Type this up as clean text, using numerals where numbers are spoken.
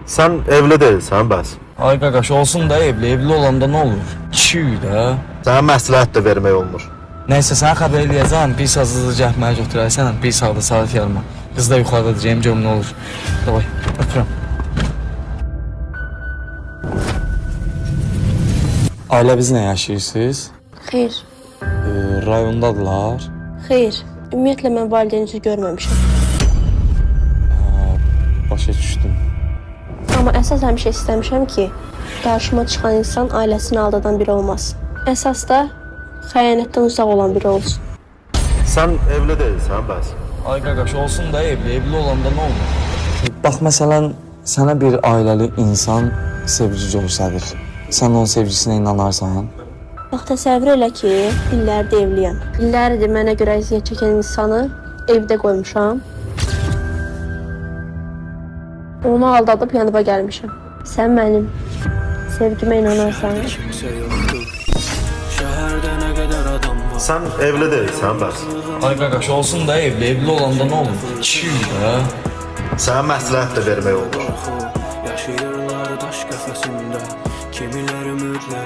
Sən evli deyilsən bəs. Ay qaqaş, olsun da evli olanda nə olur? Kişiyik də. Sənə məsləhət də vermək olmur. Nəysə, sənə xəbər eləyəcəm, bir saat hızlı cəhməyə götürərsən, bir saatda saat yarıma. Qız da yuxarıda deyəcəyim, görüm nə olur. Davay, öpürəm. Ailəviz nə yaşayırsınız? Xeyr, Rayondadılar. xeyr. Ümumiyyətlə mən valideyninizi görməmişəm. Başa düşdüm. Amma əsas həmişə istəmişəm ki, qarşıma çıxan insan ailəsini aldadan biri olmaz. Əsas da xəyanətdən uzaq olan biri olsun. Sən evli deyilsən bəs. Ay qaqaş, olsun da evli olanda nə olur? Bax, məsələn, sənə bir ailəli insan sevgi göstərir. Sən onun sevgisinə inanarsan. Bax, təsəvvür elə ki, illərdir evliyəm. İllərdir mənə görə əziyyət çəkən insanı evdə qoymuşam. Onu aldadıb yanıma gəlmişəm. Sən mənim sevgimə inanarsan. Sən evli deyilsən bəs. Ay qaqaş, olsun da evli olanda nə olur? Kişiyik də. Sənə məsləhət də vermək olmur. Yaşayırlar daş qəfəsində, kimiləri ümidlə